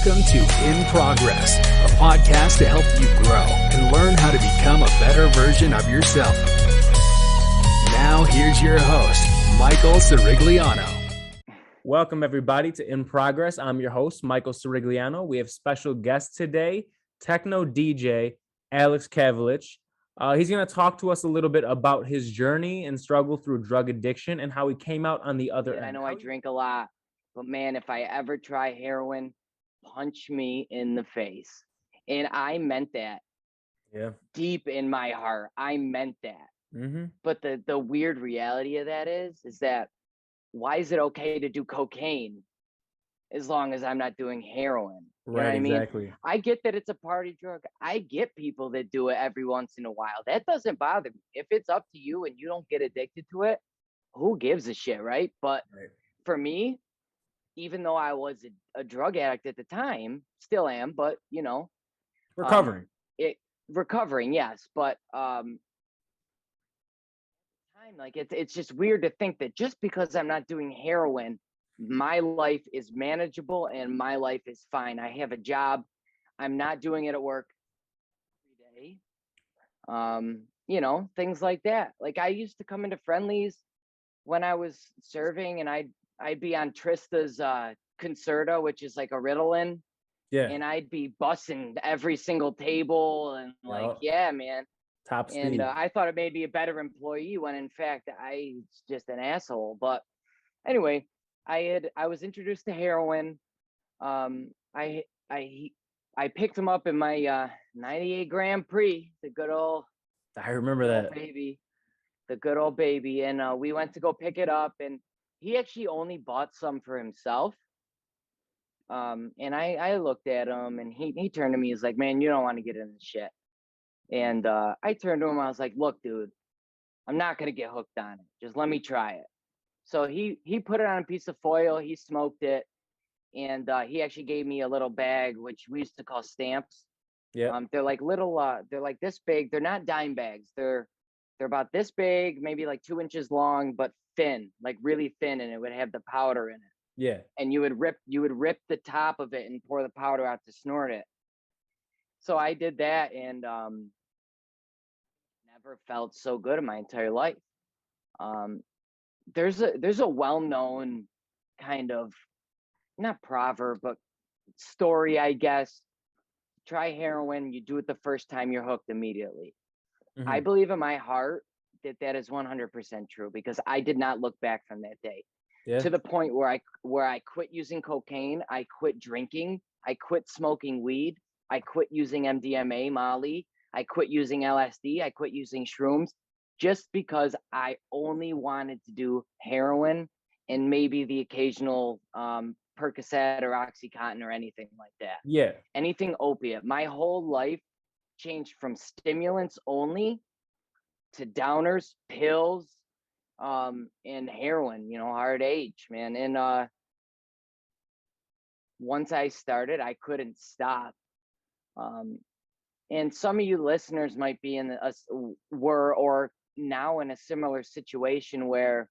Welcome to In Progress, a podcast to help you grow and learn how to become a better version of yourself. Now, here's your host, Michael Cirigliano. Welcome, everybody, to In Progress. I'm your host, Michael Cirigliano. We have special guest today, techno DJ Alex Kavulich. He's going to talk to us a little bit about his journey and struggle through drug addiction and how he came out on the other end. I know I drink a lot, but man, if I ever try heroin, punch me in the face. And I meant that. Yeah. Deep in my heart, I meant that. Mm-hmm. But the weird reality of that is that why is it okay to do cocaine as long as I'm not doing heroin? You know what I mean? Exactly. I get that it's a party drug. I get people that do it every once in a while. That doesn't bother me. If it's up to you and you don't get addicted to it, who gives a shit, right? But for me, even though I was a drug addict at the time, still am, but you know, recovering, yes. But it's just weird to think that just because I'm not doing heroin, my life is manageable and my life is fine. I have a job. I'm not doing it at work every day. You know, things like that. Like I used to come into Friendly's when I was serving, and I'd be on Trista's Concerta, which is like a Ritalin. Yeah. And I'd be bussing every single table and yeah, man. Top speed. And I thought it made me a better employee when in fact I was just an asshole. But anyway, I was introduced to heroin. I picked him up in my 98 Grand Prix, the good old I remember that baby, the good old baby. And we went to go pick it up, and he actually only bought some for himself. And I looked at him, and he turned to me. He's like, "Man, you don't want to get in this shit." And I turned to him. I was like, "Look, dude, I'm not gonna get hooked on it. Just let me try it." So he put it on a piece of foil. He smoked it, and he actually gave me a little bag, which we used to call stamps. Yeah. They're like little. They're like this big. They're not dime bags. They're about this big, maybe like 2 inches long, but thin, like really thin, and it would have the powder in it. Yeah. And you would rip the top of it and pour the powder out to snort it. So I did that, and never felt so good in my entire life. There's a well-known kind of, not proverb, but story, I guess. Try heroin, you do it the first time, you're hooked immediately. Mm-hmm. I believe in my heart that is 100% true, because I did not look back from that day. Yeah. To the point where I quit using cocaine, I quit drinking, I quit smoking weed, I quit using MDMA, Molly, I quit using LSD, I quit using shrooms, just because I only wanted to do heroin and maybe the occasional Percocet or Oxycontin or anything like that. Yeah. Anything opiate. My whole life changed from stimulants only to downers, pills, and heroin, you know, hard age, man. And once I started, I couldn't stop. And some of you listeners might be or now in a similar situation where,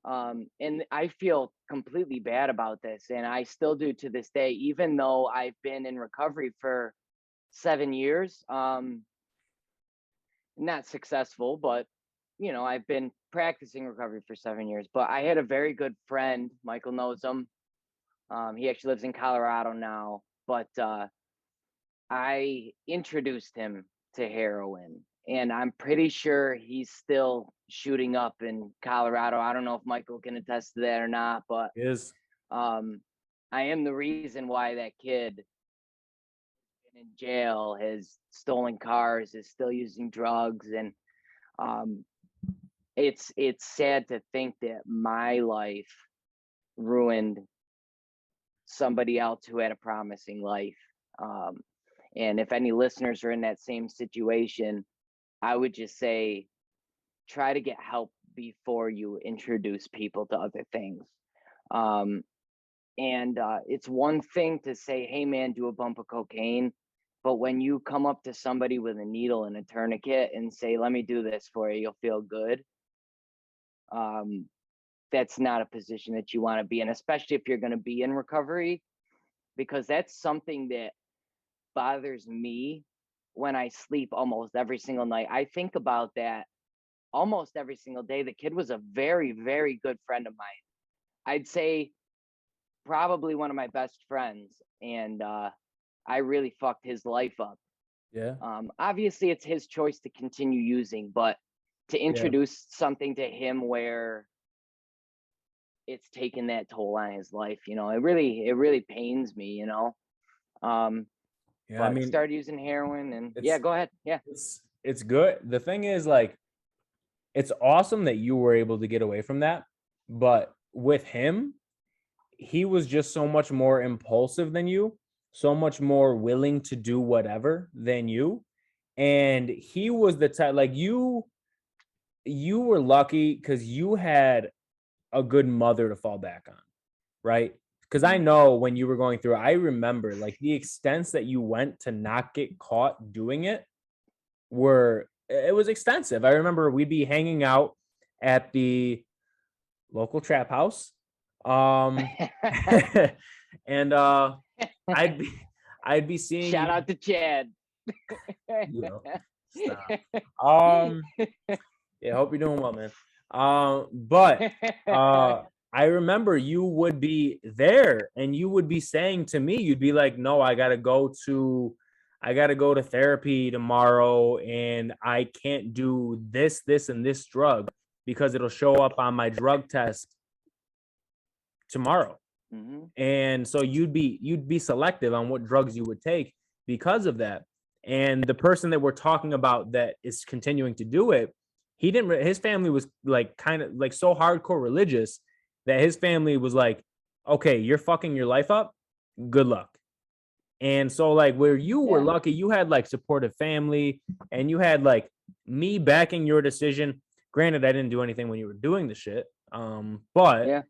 and I feel completely bad about this, and I still do to this day, even though I've been in recovery for 7 years, not successful, but you know, I've been practicing recovery for 7 years. But I had a very good friend, Michael knows him. He actually lives in Colorado now, but I introduced him to heroin, and I'm pretty sure he's still shooting up in Colorado. I don't know if Michael can attest to that or not, but I am the reason why that kid in jail, has stolen cars, is still using drugs, and it's sad to think that my life ruined somebody else who had a promising life. And if any listeners are in that same situation, I would just say, try to get help before you introduce people to other things. And it's one thing to say, "Hey man, do a bump of cocaine." But when you come up to somebody with a needle and a tourniquet and say, "Let me do this for you, you'll feel good," that's not a position that you want to be in, especially if you're going to be in recovery. because that's something that bothers me when I sleep almost every single night. I think about that almost every single day. The kid was a very, very good friend of mine. I'd say probably one of my best friends. And I really fucked his life up. Yeah. Obviously, it's his choice to continue using, but to introduce something to him where it's taken that toll on his life, it really pains me, Yeah. I but mean, started using heroin and it's go ahead. Yeah. it's good. The thing is, like, it's awesome that you were able to get away from that, but with him, he was just so much more impulsive than you, so much more willing to do whatever than you. And he was the type, like, you were lucky because you had a good mother to fall back on, right? Because I know when you were going through, I remember like the extents that you went to not get caught doing it it was extensive. I remember we'd be hanging out at the local trap house. And I'd be I'd be seeing Shout you, out to Chad. you know, stop. Yeah, hope you're doing well, man. But I remember you would be there and you would be saying to me, you'd be like, no, I gotta go to therapy tomorrow and I can't do this, and this drug because it'll show up on my drug test tomorrow. Mm-hmm. And so you'd be selective on what drugs you would take because of that. And the person that we're talking about that is continuing to do it, his family was like kind of like so hardcore religious that his family was like, okay, you're fucking your life up, good luck. And so like where you were lucky, you had like supportive family and you had like me backing your decision. Granted, I didn't do anything when you were doing the shit. But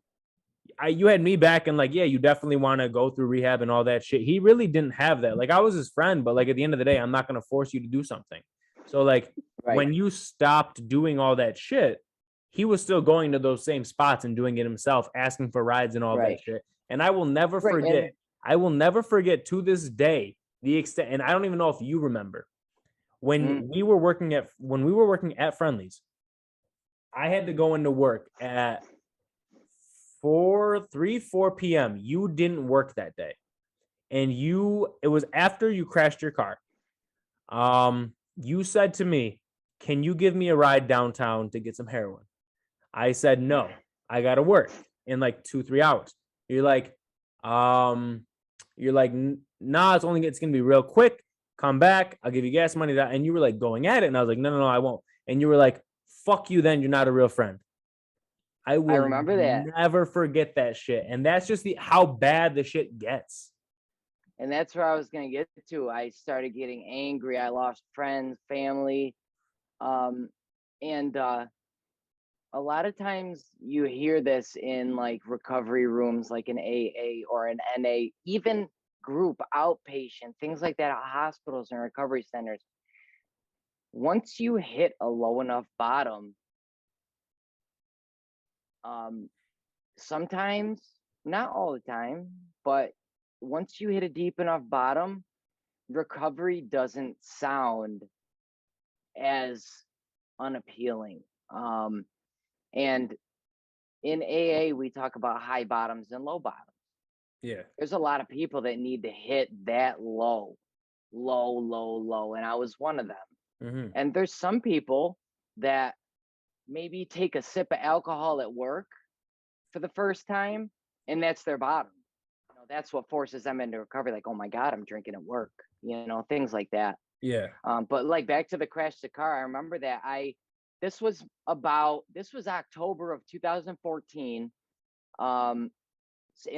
you had me back and like, yeah, you definitely want to go through rehab and all that shit. He really didn't have that. Like I was his friend, but like at the end of the day, I'm not going to force you to do something. So like when you stopped doing all that shit, he was still going to those same spots and doing it himself, asking for rides and all that shit. And I will never forget. I will never forget to this day the extent. And I don't even know if you remember when we were working at Friendly's. I had to go into work at 4 p.m. You didn't work that day. And it was after you crashed your car. You said to me, can you give me a ride downtown to get some heroin? I said, no, I got to work in like 2-3 hours. You're like, nah, it's going to be real quick. Come back. I'll give you gas money. And you were like going at it. And I was like, no, I won't. And you were like, fuck you. Then you're not a real friend. I remember that. Never forget that shit. And that's just how bad the shit gets. And that's where I was going to get to. I started getting angry. I lost friends, family. And a lot of times you hear this in like recovery rooms, like an AA or an NA, even group outpatient, things like that at hospitals and recovery centers. Once you hit a low enough bottom, sometimes, not all the time, but once you hit a deep enough bottom, recovery doesn't sound as unappealing. And in AA, we talk about high bottoms and low bottoms. Yeah. There's a lot of people that need to hit that low. And I was one of them. Mm-hmm. And there's some people that maybe take a sip of alcohol at work for the first time, and that's their bottom. That's what forces them into recovery. Like, oh my God, I'm drinking at work, things like that. Yeah. But like back to the crash the car, I remember that this was October of 2014. And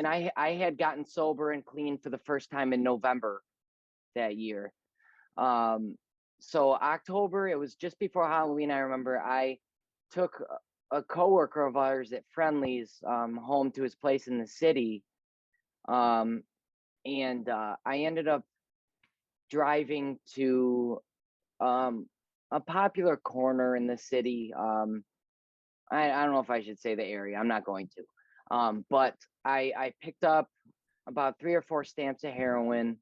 I had gotten sober and clean for the first time in November that year. So October, it was just before Halloween. I remember I took a coworker of ours at Friendly's home to his place in the city. And I ended up driving to a popular corner in the city. I don't know if I should say the area. I'm not going to. But I picked up about 3 or 4 stamps of heroin,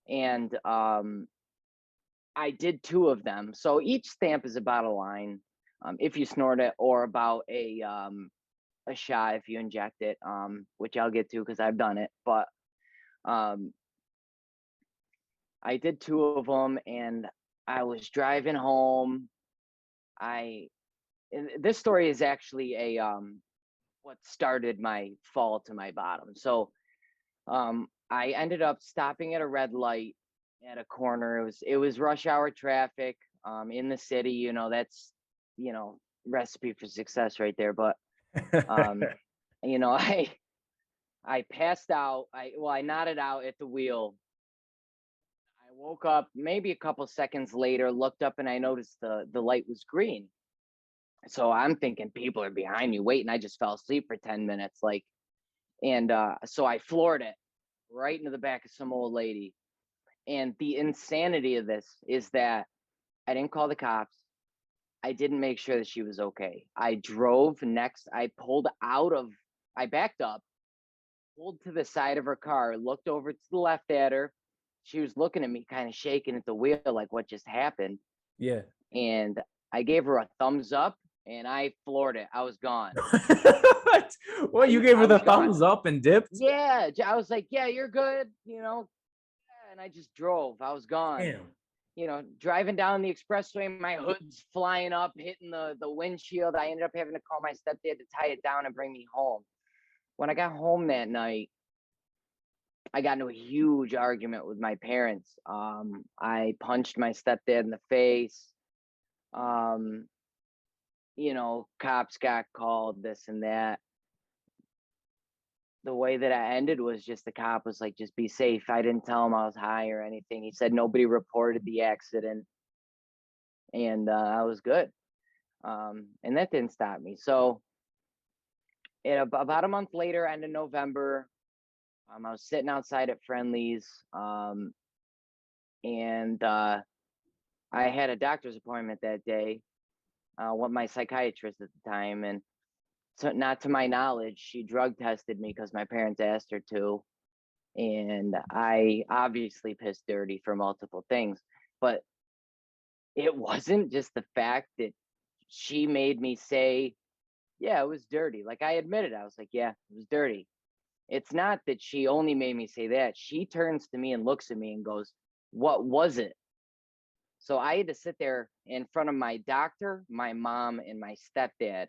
and I did 2 of them. So each stamp is about a line, if you snort it, or about a shot if you inject it, which I'll get to because I've done it. But um, I did 2 of them, and I was driving home. This story is actually a what started my fall to my bottom. So I ended up stopping at a red light at a corner. It was rush hour traffic in the city. That's recipe for success right there. But I passed out. I nodded out at the wheel. I woke up maybe a couple seconds later, looked up, and I noticed the light was green. So I'm thinking people are behind me waiting. I just fell asleep for 10 minutes, and so I floored it right into the back of some old lady. And the insanity of this is that I didn't call the cops. I didn't make sure that she was okay. I drove next. I backed up, pulled to the side of her car, looked over to the left at her. She was looking at me, kind of shaking at the wheel, like what just happened. Yeah. And I gave her a thumbs up, and I floored it. I was gone. Well, you gave her the gone. thumbs up and dipped? Yeah. I was like, yeah, you're good. And I just drove. I was gone. Damn. Driving down the expressway, my hood's flying up, hitting the windshield. I ended up having to call my stepdad to tie it down and bring me home. When I got home that night, I got into a huge argument with my parents. I punched my stepdad in the face. Cops got called, this and that. The way that I ended was just the cop was like, just be safe. I didn't tell him I was high or anything. He said nobody reported the accident, and I was good. And that didn't stop me. So about a month later, end of November, I was sitting outside at Friendly's, and I had a doctor's appointment that day with my psychiatrist at the time. And so, not to my knowledge, she drug tested me because my parents asked her to. And I obviously pissed dirty for multiple things. But it wasn't just the fact that she made me say, yeah, it was dirty. Like, I admitted, I was like, yeah, it was dirty. It's not that she only made me say that. She turns to me and looks at me and goes, what was it? So I had to sit there in front of my doctor, my mom, and my stepdad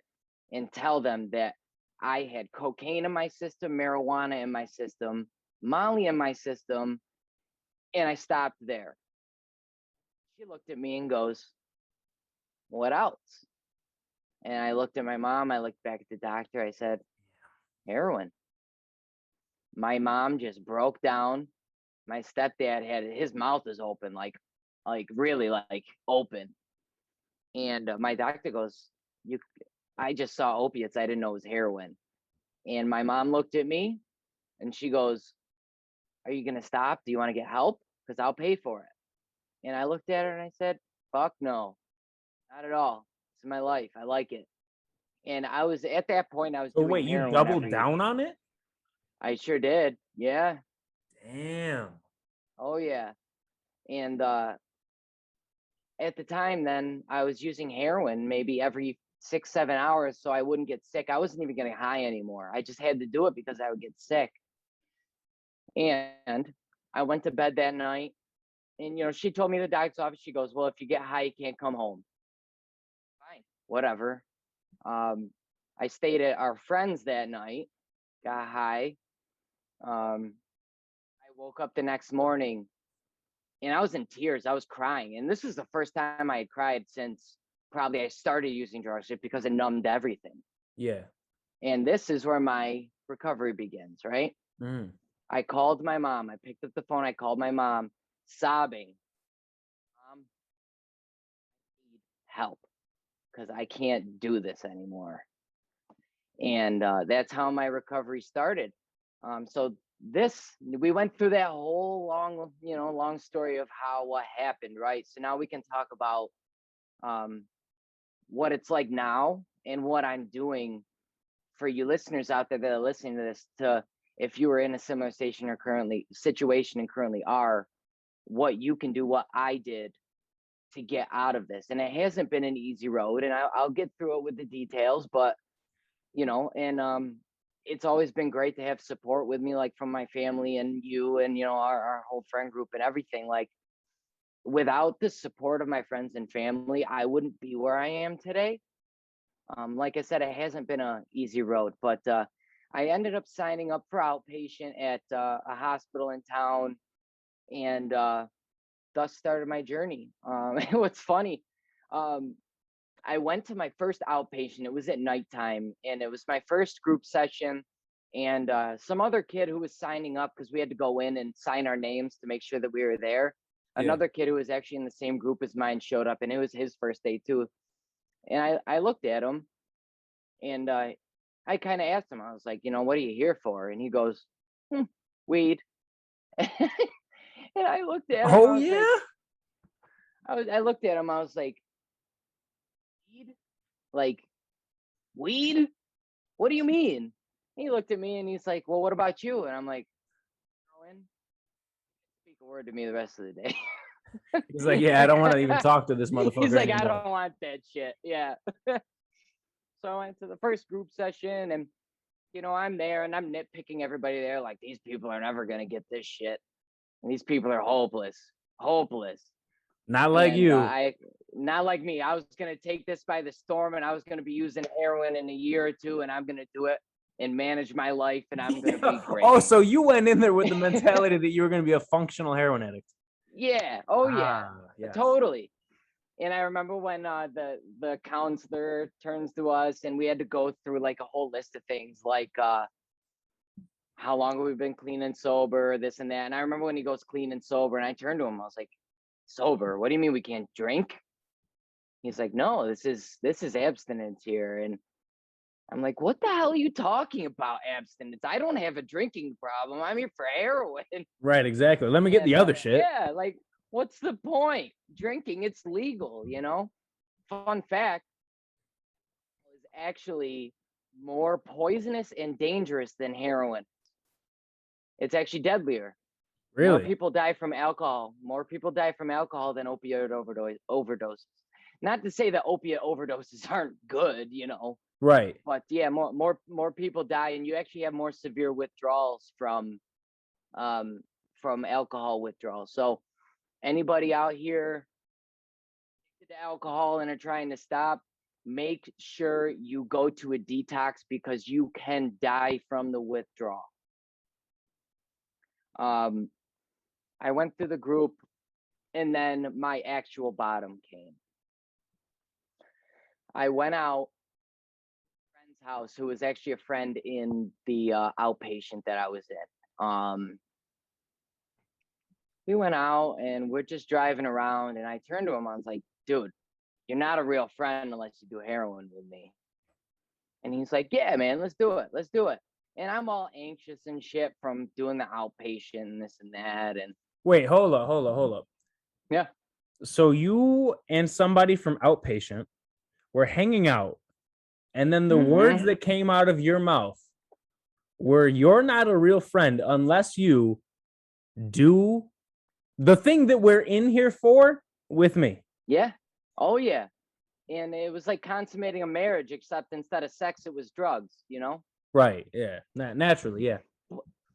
and tell them that I had cocaine in my system, marijuana in my system, Molly in my system, and I stopped there. She looked at me and goes, what else? And I looked at my mom, I looked back at the doctor, I said, heroin. My mom just broke down. My stepdad had his mouth is open, like really like open. And my doctor goes, I just saw opiates. I didn't know it was heroin. And my mom looked at me and she goes, are you going to stop? Do you want to get help? Because I'll pay for it. And I looked at her and I said, fuck no, not at all. It's my life. I like it. And I was at that point, I was doing wait, you heroin doubled down on it? I sure did. Yeah. Damn. Oh, yeah. And at the time then, I was using heroin maybe every 6-7 hours so I wouldn't get sick. I wasn't even getting high anymore. I just had to do it because I would get sick. And I went to bed that night, and she told me the doctor's office, she goes, well, if you get high, you can't come home. Fine, whatever. I stayed at our friend's that night, got high. I woke up the next morning and I was in tears. I was crying. And this was the first time I had cried since probably I started using drugs, because it numbed everything. Yeah. And this is where my recovery begins, right? Mm. I called my mom. I picked up the phone. I called my mom, sobbing. Mom, I need help because I can't do this anymore. And that's how my recovery started. So we went through that whole long story of what happened, right? So now we can talk about what it's like now and what I'm doing for you listeners out there that are listening to this, to if you were in a similar situation and currently are, what you can do, what I did to get out of this. And it hasn't been an easy road, and I'll get through it with the details, but it's always been great to have support with me, like from my family and you and, our whole friend group and everything. Like, without the support of my friends and family, I wouldn't be where I am today. Like I said, it hasn't been an easy road, but I ended up signing up for outpatient at a hospital in town, and thus started my journey. What's funny, I went to my first outpatient. It was at nighttime, and it was my first group session. And some other kid who was signing up, because we had to go in and sign our names to make sure that we were there. Yeah. Another kid who was actually in the same group as mine showed up, and it was his first day too. And I looked at him, and I kind of asked him, I was like, what are you here for? And he goes, weed. And I looked at him. Oh, yeah? I looked at him. I was like, weed? Like, weed? What do you mean? He looked at me and he's like, well, what about you? And I'm like, speak a word to me the rest of the day. He's like, yeah, I don't want to even talk to this motherfucker He's like, anymore. I don't want that shit. Yeah. So I went to the first group session, and I'm there and I'm nitpicking everybody there, like, these people are never gonna get this shit, and these people are hopeless. Not like And, you. Not like me. I was gonna take this by the storm, and I was gonna be using heroin in a year or two, and I'm gonna do it and manage my life, and I'm gonna be great. Oh, so you went in there with the mentality that you were gonna be a functional heroin addict. Yeah. Oh yeah. Yes. Totally. And I remember when the counselor turns to us, and we had to go through like a whole list of things, like how long have we been clean and sober, this and that. And I remember when he goes clean and sober, and I turned to him, I was like, sober? What do you mean we can't drink? He's like, no, this is abstinence here. And I'm like, what the hell are you talking about, abstinence? I don't have a drinking problem. I'm here for heroin. Right, exactly. Let me get the other shit. Yeah, like, what's the point? Drinking, it's legal, Fun fact, is actually more poisonous and dangerous than heroin. It's actually deadlier. Really? More people die from alcohol than opioid overdoses. Not to say that opiate overdoses aren't good, Right. But yeah, more people die, and you actually have more severe withdrawals from alcohol withdrawal. So anybody out here addicted to alcohol and are trying to stop, make sure you go to a detox, because you can die from the withdrawal. I went through the group, and then my actual bottom came. I went out to a friend's house, who was actually a friend in the outpatient that I was in. We went out, and we're just driving around, and I turned to him. I was like, dude, you're not a real friend unless you do heroin with me. And he's like, yeah, man, let's do it. And I'm all anxious and shit from doing the outpatient and this and that. And wait, hold up. Yeah. So you and somebody from outpatient were hanging out, and then the words that came out of your mouth were, you're not a real friend unless you do the thing that we're in here for with me. Yeah. Oh, yeah. And it was like consummating a marriage, except instead of sex, it was drugs, Right. Yeah. Naturally. Yeah.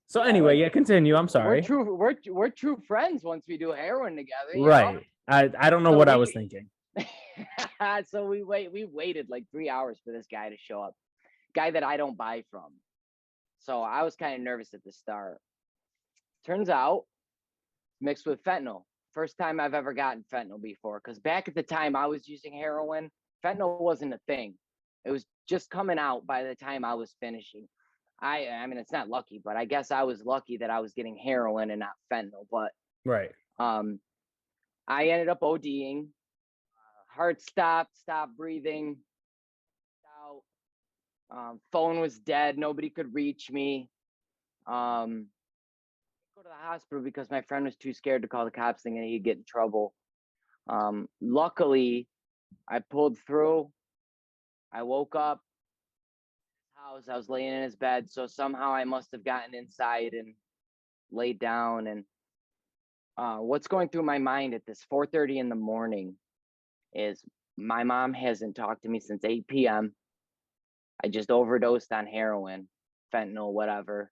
So anyway, yeah, continue. I'm sorry. We're true friends once we do heroin together. Right. I don't know what I was thinking. So we waited like 3 hours for this guy to show up. Guy that I don't buy from. So I was kind of nervous at the start. Turns out, mixed with fentanyl. First time I've ever gotten fentanyl before, because back at the time I was using heroin, fentanyl wasn't a thing. It was just coming out by the time I was finishing. I mean, it's not lucky, but I guess I was lucky that I was getting heroin and not fentanyl. But right. I ended up ODing. Heart stopped breathing. Phone was dead. Nobody could reach me. Go to the hospital because my friend was too scared to call the cops, thinking he'd get in trouble. Luckily, I pulled through. I woke up at his house. I was laying in his bed. So somehow I must have gotten inside and laid down. And what's going through my mind at this 4:30 in the morning is my mom hasn't talked to me since 8 p.m. I just overdosed on heroin, fentanyl, whatever.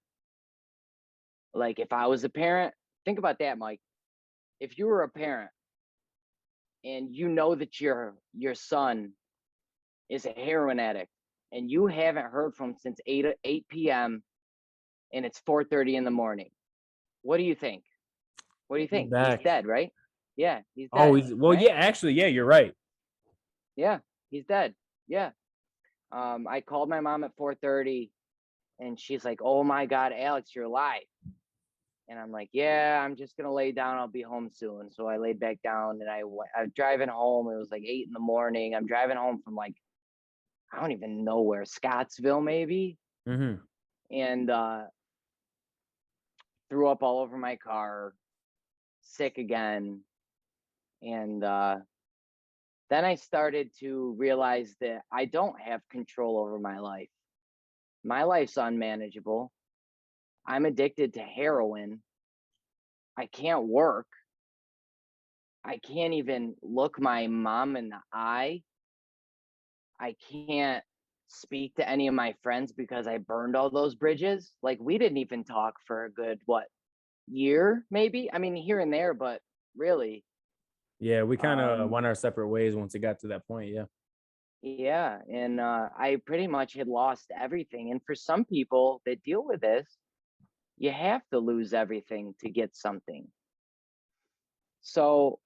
Like, if I was a parent, think about that, Mike. If you were a parent and you know that your son is a heroin addict and you haven't heard from him since 8 p.m. and it's 4:30 in the morning, what do you think? What do you think? He's Back. dead, right? Yeah, he's dead. Oh, well, right? yeah, actually, yeah, you're right. Yeah, he's dead. Yeah. I called my mom at 4:30 and she's like, "Oh my God, Alex, you're alive." And I'm like, "Yeah, I'm just gonna lay down. I'll be home soon." So I laid back down and I was driving home. It was like 8 in the morning. I'm driving home from, like, I don't even know where, Scottsville maybe, Mm-hmm. and threw up all over my car, sick again, and then I started to realize that I don't have control over my life. My life's unmanageable. I'm addicted to heroin. I can't work. I can't even look my mom in the eye. I can't speak to any of my friends because I burned all those bridges. Like, we didn't even talk for a good, what, year maybe? I mean, here and there, but really. Yeah, we kind of Um, went our separate ways once it got to that point. Yeah. yeah, and I pretty much had lost everything. And for some people that deal with this, you have to lose everything to get something. So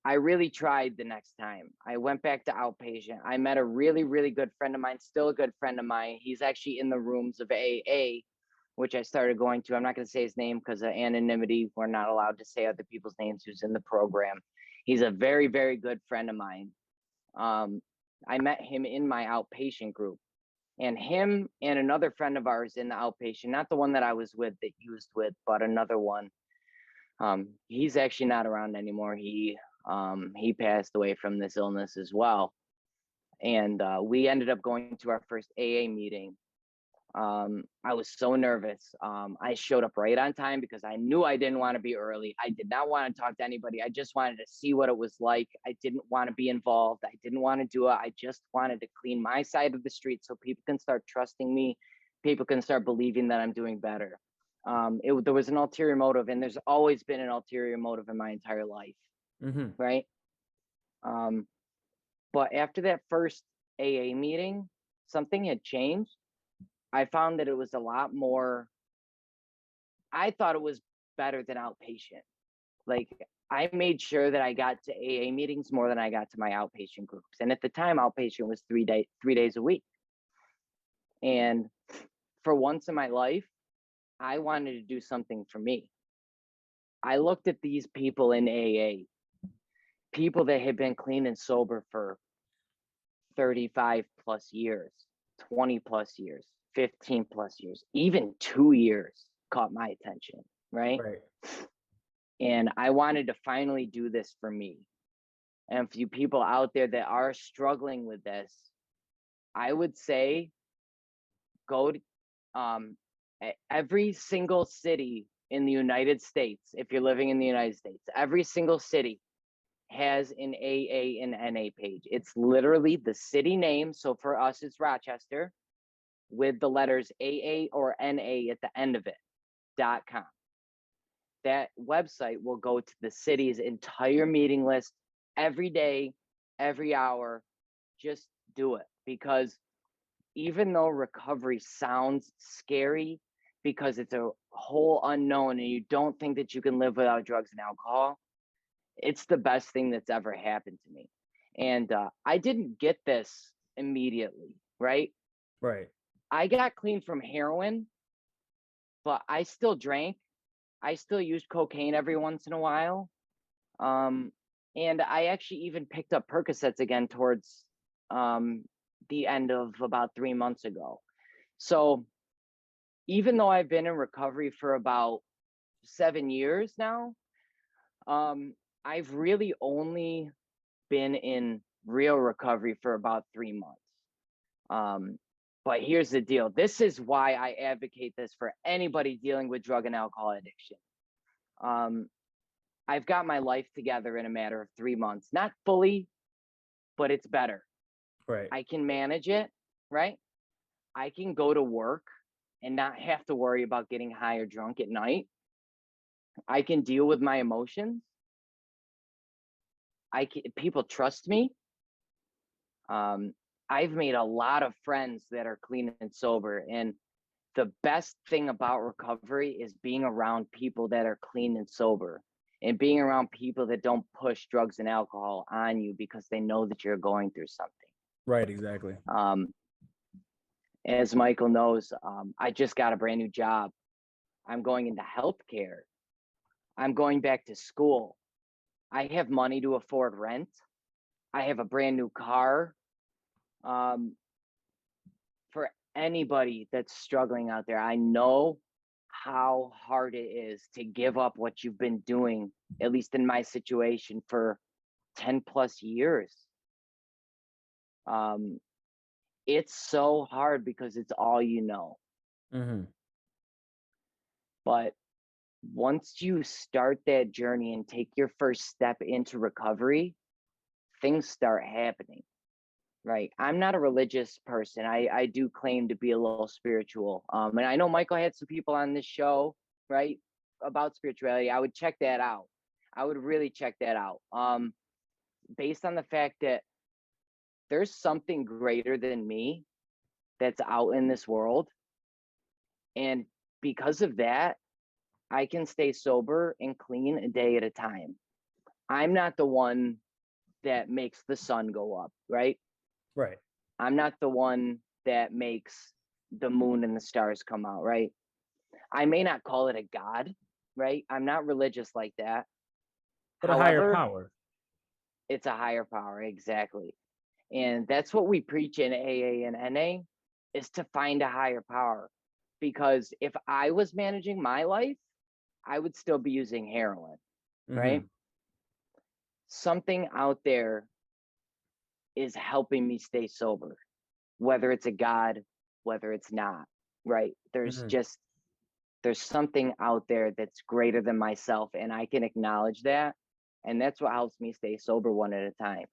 I really tried the next time. I went back to outpatient. I met a really, really good friend of mine, still a good friend of mine. He's actually in the rooms of AA, which I started going to. I'm not going to say his name because of anonymity. We're not allowed to say other people's names who's in the program. He's a very, very good friend of mine. I met him in my outpatient group, and him and another friend of ours in the outpatient, not the one that I was with that used with, but another one. He's actually not around anymore. He passed away from this illness as well. And we ended up going to our first AA meeting. I was so nervous. I showed up right on time because I knew I didn't want to be early. I did not want to talk to anybody. I just wanted to see what it was like. I didn't want to be involved. I didn't want to do it. I just wanted to clean my side of the street so people can start trusting me. People can start believing that I'm doing better. There was an ulterior motive, and there's always been an ulterior motive in my entire life, Mm-hmm. right? But after that first AA meeting, something had changed. I found that it was a lot more, I thought it was better than outpatient. Like, I made sure that I got to AA meetings more than I got to my outpatient groups. And at the time, outpatient was 3 days a week. And for once in my life, I wanted to do something for me. I looked at these people in AA, people that had been clean and sober for 35 plus years, 20 plus years, 15 plus years, even 2 years caught my attention, right? Right. And I wanted to finally do this for me. And for you people out there that are struggling with this, I would say go to every single city in the United States. If you're living in the United States, every single city has an AA and NA page. It's literally the city name. So for us, it's Rochester with the letters AA or NA at the end of it.com. That website will go to the city's entire meeting list every day, every hour. Just do it, because even though recovery sounds scary because it's a whole unknown and you don't think that you can live without drugs and alcohol, it's the best thing that's ever happened to me. And I didn't get this immediately, right? Right. I got clean from heroin, but I still drank. I still used cocaine every once in a while. And I actually even picked up Percocets again towards the end of about 3 months ago. So even though I've been in recovery for about 7 years now, I've really only been in real recovery for about 3 months. But here's the deal. This is why I advocate this for anybody dealing with drug and alcohol addiction. I've got my life together in a matter of 3 months. Not fully, but it's better. Right. I can manage it, right? I can go to work and not have to worry about getting high or drunk at night. I can deal with my emotions. People trust me. I've made a lot of friends that are clean and sober. And the best thing about recovery is being around people that are clean and sober, and being around people that don't push drugs and alcohol on you because they know that you're going through something. Right, exactly. As Michael knows, I just got a brand new job. I'm going into healthcare. I'm going back to school. I have money to afford rent. I have a brand new car. For anybody that's struggling out there, I know how hard it is to give up what you've been doing, at least in my situation, for 10 plus years. It's so hard because it's all you know. Mm-hmm. But once you start that journey and take your first step into recovery, things start happening. Right. I'm not a religious person. I do claim to be a little spiritual. And I know Michael had some people on this show, right, about spirituality. I would check that out. I would really check that out. Based on the fact that there's something greater than me that's out in this world. And because of that, I can stay sober and clean a day at a time. I'm not the one that makes the sun go up, right? Right. I'm not the one that makes the moon and the stars come out, right? I may not call it a god, right? I'm not religious like that. But However, a higher power. It's a higher power, exactly. And that's what we preach in AA and NA, is to find a higher power. Because if I was managing my life, I would still be using heroin, right? Mm-hmm. Something out there is helping me stay sober, whether it's a god, whether it's not, right? There's something out there that's greater than myself, and I can acknowledge that. And that's what helps me stay sober one at a time.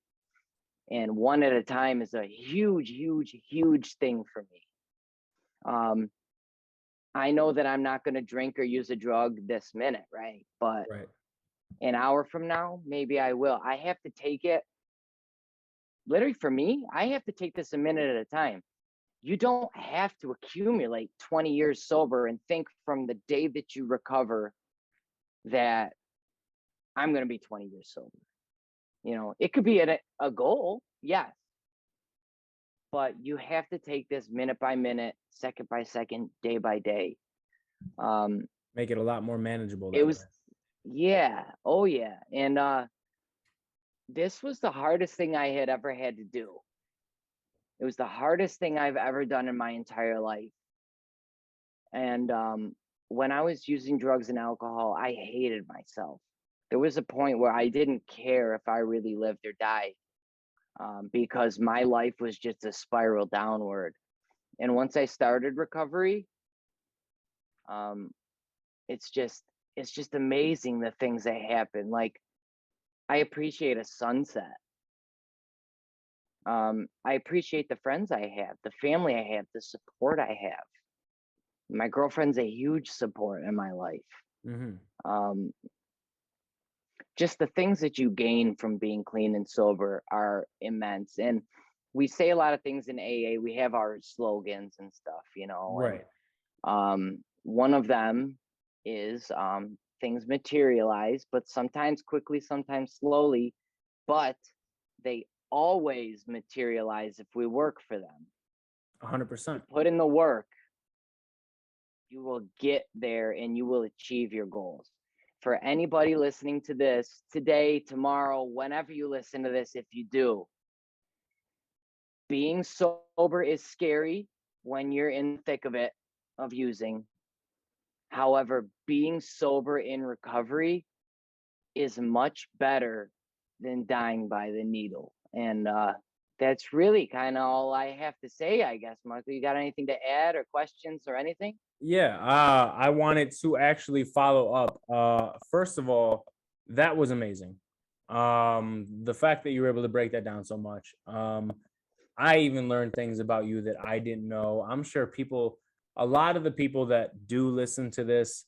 And one at a time is a huge, huge, huge thing for me. I know that I'm not going to drink or use a drug this minute, right? But an hour from now, maybe I will. I have to take it. Literally, for me, I have to take this a minute at a time. You don't have to accumulate 20 years sober and think from the day that you recover that I'm going to be 20 years sober. You know, it could be a goal, yes. But you have to take this minute by minute, second by second, day by day. Make it a lot more manageable. Yeah. Oh, yeah. And this was the hardest thing I had ever had to do. It was the hardest thing I've ever done in my entire life. And when I was using drugs and alcohol, I hated myself. There was a point where I didn't care if I really lived or died, because my life was just a spiral downward. And once I started recovery, it's just amazing the things that happen. Like, I appreciate a sunset. I appreciate the friends I have, the family I have, the support I have. My girlfriend's a huge support in my life. Mm-hmm. Just the things that you gain from being clean and sober are immense. And we say a lot of things in AA. We have our slogans and stuff, you know. Right. And, one of them is things materialize, but sometimes quickly, sometimes slowly, but they always materialize if we work for them. 100%. Put in the work, you will get there and you will achieve your goals. For anybody listening to this today, tomorrow, whenever you listen to this, if you do, being sober is scary when you're in the thick of it, of using. However, being sober in recovery is much better than dying by the needle. And that's really kind of all I have to say, I guess. Michael, you got anything to add or questions or anything? Yeah, I wanted to actually follow up. First of all, that was amazing. The fact that you were able to break that down so much. I even learned things about you that I didn't know. I'm sure a lot of the people that do listen to this,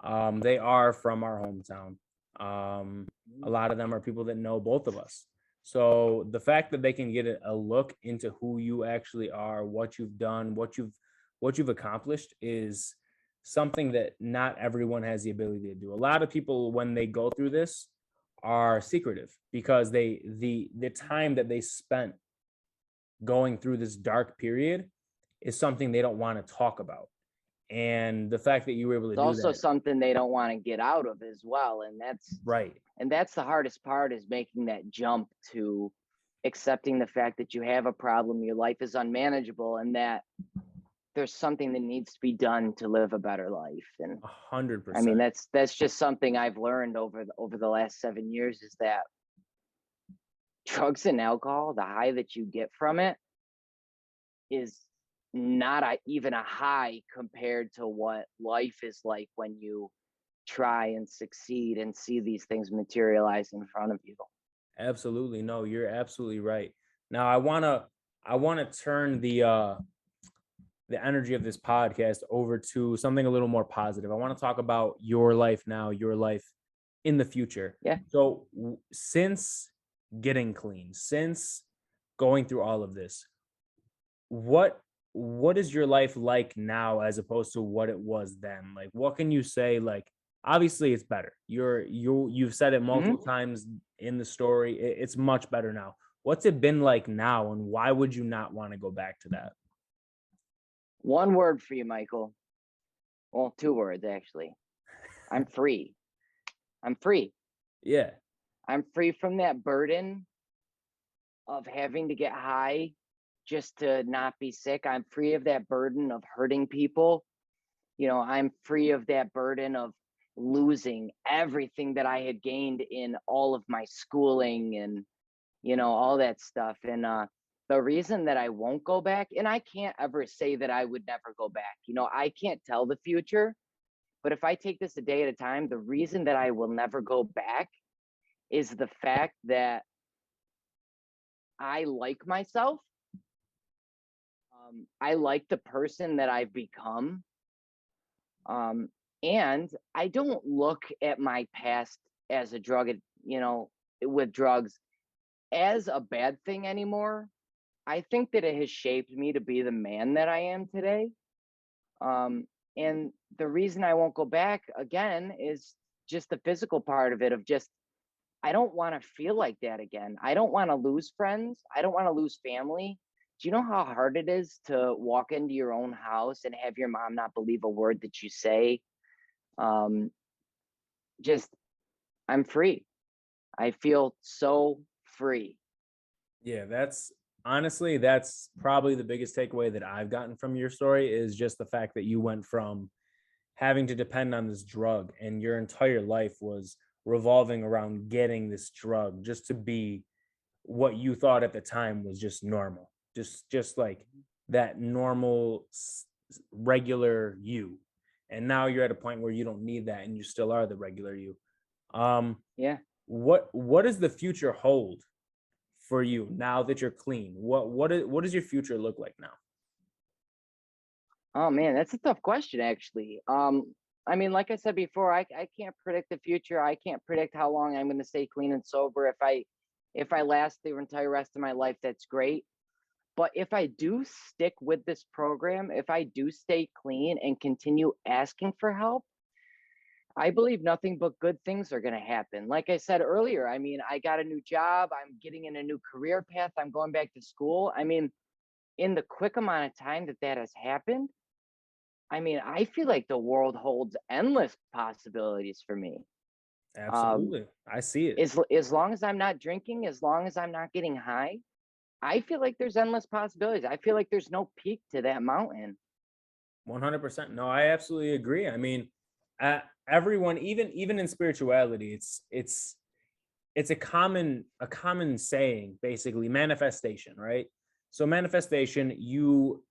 they are from our hometown. A lot of them are people that know both of us. So the fact that they can get a look into who you actually are, what you've done, what you've accomplished is something that not everyone has the ability to do. A lot of people, when they go through this, are secretive because the time that they spent going through this dark period is something they don't want to talk about. And the fact that you were able to It's do also that, something they don't want to get out of as well. right? And that's the hardest part, is making that jump to accepting the fact that you have a problem, your life is unmanageable, and that there's something that needs to be done to live a better life. And I mean, 100%. that's just something I've learned over the last 7 years, is that drugs and alcohol, the high that you get from it is not even a high compared to what life is like when you try and succeed and see these things materialize in front of you. Absolutely. No, you're absolutely right. Now I wanna turn the energy of this podcast over to something a little more positive. I want to talk about your life now, your life in the future. Yeah. So since getting clean, since going through all of this, what what is your life like now as opposed to what it was then? Like, what can you say? Like, obviously it's better. You've said it multiple times in the story. It's much better now. What's it been like now, and why would you not want to go back to that? One word for you, Michael. Well, two words actually. I'm free. I'm free. Yeah. I'm free from that burden of having to get high just to not be sick. I'm free of that burden of hurting people. I'm free of that burden of losing everything that I had gained in all of my schooling and, all that stuff. And the reason that I won't go back, and I can't ever say that I would never go back, I can't tell the future, but if I take this a day at a time, the reason that I will never go back is the fact that I like myself. I like the person that I've become. Um, and I don't look at my past as a with drugs as a bad thing anymore. I think that it has shaped me to be the man that I am today. And the reason I won't go back again is just the physical part of it, of just, I don't want to feel like that again. I don't want to lose friends. I don't want to lose family. Do you know how hard it is to walk into your own house and have your mom not believe a word that you say? Um, just, I'm free. I feel so free. Yeah, that's probably the biggest takeaway that I've gotten from your story is just the fact that you went from having to depend on this drug and your entire life was revolving around getting this drug just to be what you thought at the time was just normal. Just like that normal regular you. And now you're at a point where you don't need that and you still are the regular you. Um Yeah. what does the future hold for you now that you're clean? What does your future look like now? Oh man, that's a tough question actually. I mean, like I said before, I can't predict the future. I can't predict how long I'm going to stay clean and sober. If I last the entire rest of my life, that's great. But if I do stick with this program, if I do stay clean and continue asking for help, I believe nothing but good things are going to happen. Like I said earlier, I mean, I got a new job, I'm getting in a new career path, I'm going back to school. I mean, in the quick amount of time that has happened, I mean, I feel like the world holds endless possibilities for me. Um, Absolutely. I see it. as long as I'm not drinking, as long as I'm not getting high, I feel like there's endless possibilities. I feel like there's no peak to that mountain. 100%. No, I absolutely agree. I mean, everyone, even in spirituality, it's a common saying, basically, manifestation, right? So manifestation, you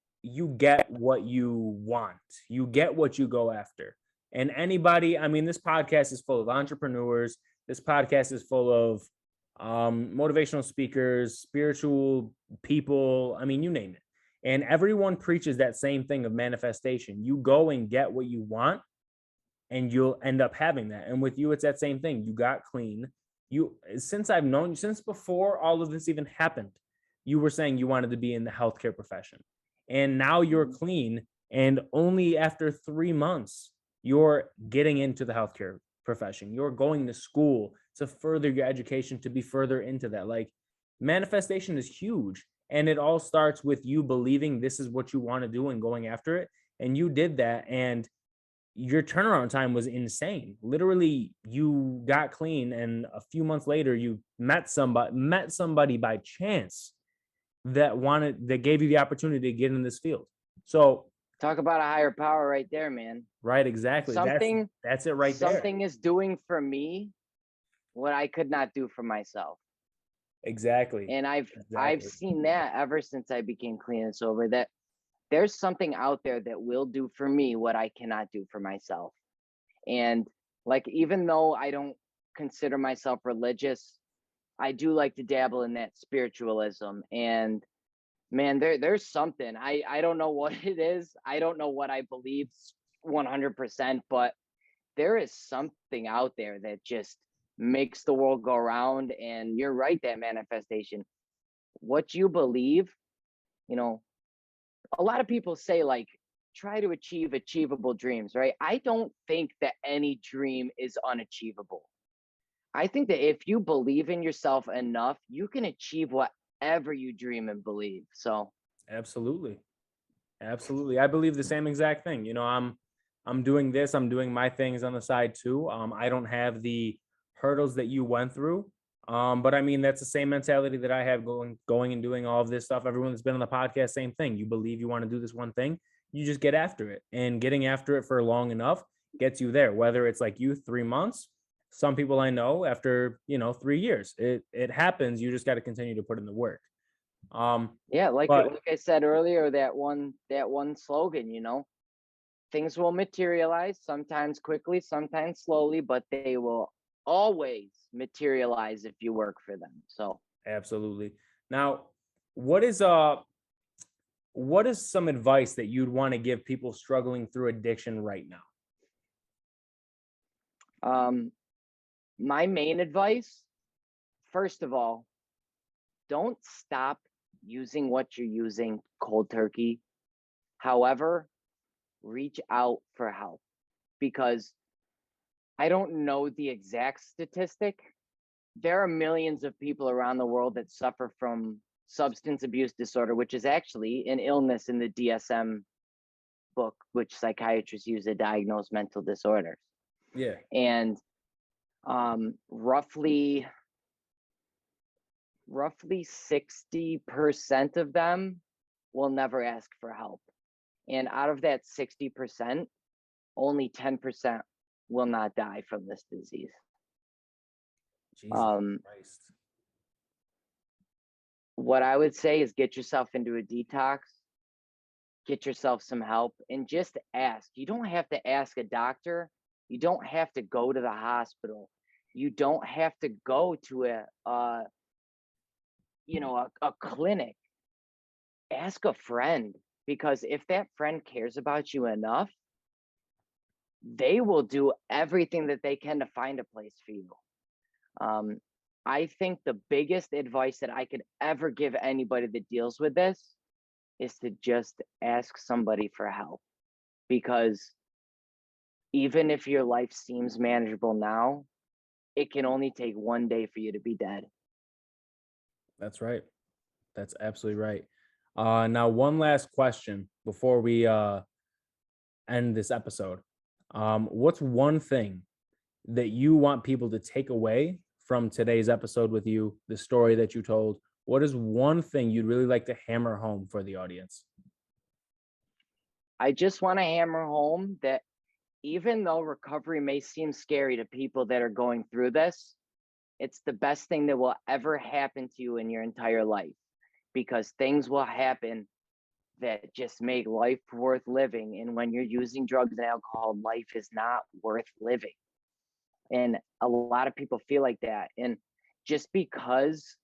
get what you want, you get what you go after. And anybody, I mean, this podcast is full of entrepreneurs, this podcast is full of motivational speakers, spiritual people, I mean, you name it. And everyone preaches that same thing of manifestation. You go and get what you want, and you'll end up having that. And with you, it's that same thing. You got clean. You, since I've known you, since before all of this even happened, you were saying you wanted to be in the healthcare profession. And now you're clean. And only after 3 months, you're getting into the healthcare profession. You're going to school to further your education, to be further into that. Like, manifestation is huge. And it all starts with you believing this is what you want to do and going after it. And you did that. And your turnaround time was insane. Literally, you got clean, and a few months later, you met somebody by chance that gave you the opportunity to get in this field. So talk about a higher power right there, man. Right, exactly. That's it right there. Something is doing for me what I could not do for myself. Exactly. And I've seen that ever since I became clean and sober, that there's something out there that will do for me what I cannot do for myself. And like, even though I don't consider myself religious, I do like to dabble in that spiritualism. And man, there's something, I don't know what it is. I don't know what I believe 100%, but there is something out there that just makes the world go around. And you're right, that manifestation, what you believe, you know, a lot of people say, like, try to achieve achievable dreams, right? I don't think that any dream is unachievable. I think that if you believe in yourself enough, you can achieve whatever you dream and believe. So Absolutely. I believe the same exact thing. You know, I'm doing this, I'm doing my things on the side too. I don't have the hurdles that you went through. But I mean, that's the same mentality that I have going and doing all of this stuff. Everyone that's been on the podcast, same thing. You believe you want to do this one thing, you just get after it, and getting after it for long enough gets you there. Whether it's like you, 3 months, some people I know after, 3 years, it happens. You just got to continue to put in the work. yeah, like But I said earlier, that one slogan, things will materialize, sometimes quickly, sometimes slowly, but they will always materialize if you work for them. So absolutely. Now, what is some advice that you'd want to give people struggling through addiction right now? my main advice, first of all, don't stop using what you're using cold turkey. However, reach out for help, because I don't know the exact statistic. There are millions of people around the world that suffer from substance abuse disorder, which is actually an illness in the DSM book, which psychiatrists use to diagnose mental disorders. Yeah. And roughly 60% of them will never ask for help. And out of that 60%, only 10% will not die from this disease. Jesus Christ. What I would say is get yourself into a detox, get yourself some help, and just ask. You don't have to ask a doctor. You don't have to go to the hospital. You don't have to go to a clinic. Ask a friend, because if that friend cares about you enough, they will do everything that they can to find a place for you. I think the biggest advice that I could ever give anybody that deals with this is to just ask somebody for help, because even if your life seems manageable now, it can only take one day for you to be dead. That's right. That's absolutely right. Now, one last question before we end this episode. What's one thing that you want people to take away from today's episode with you, the story that you told? What is one thing you'd really like to hammer home for the audience? I just want to hammer home that even though recovery may seem scary to people that are going through this, it's the best thing that will ever happen to you in your entire life, because things will happen that just make life worth living. And when you're using drugs and alcohol, life is not worth living. And a lot of people feel like that. And just because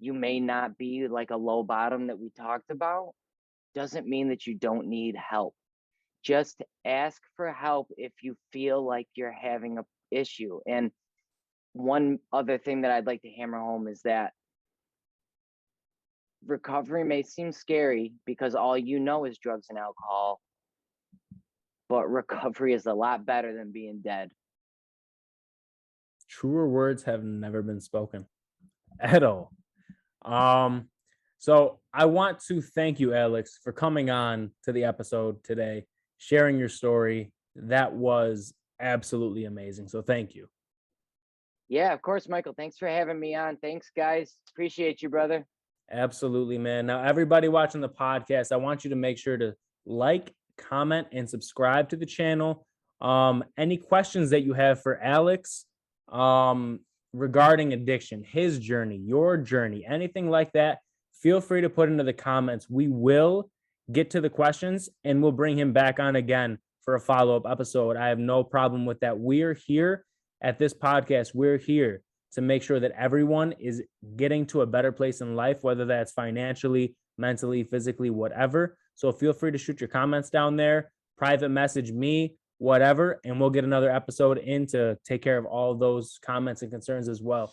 you may not be like a low bottom that we talked about doesn't mean that you don't need help. Just ask for help if you feel like you're having an issue. And one other thing that I'd like to hammer home is that recovery may seem scary because all you know is drugs and alcohol, but recovery is a lot better than being dead. Truer words have never been spoken at all. So I want to thank you, Alex, for coming on to the episode today, sharing your story. That was absolutely amazing. So thank you. Yeah, of course, Michael. Thanks for having me on. Thanks, guys. Appreciate you, brother. Absolutely, man. Now, everybody watching the podcast, I want you to make sure to like, comment, and subscribe to the channel. Any questions that you have for Alex regarding addiction, his journey, your journey, anything like that, feel free to put into the comments. We will get to the questions and we'll bring him back on again for a follow-up episode. I have no problem with that. We're here at this podcast. We're here to make sure that everyone is getting to a better place in life, whether that's financially, mentally, physically, whatever. So feel free to shoot your comments down there, private message me, whatever, and we'll get another episode in to take care of all those comments and concerns as well.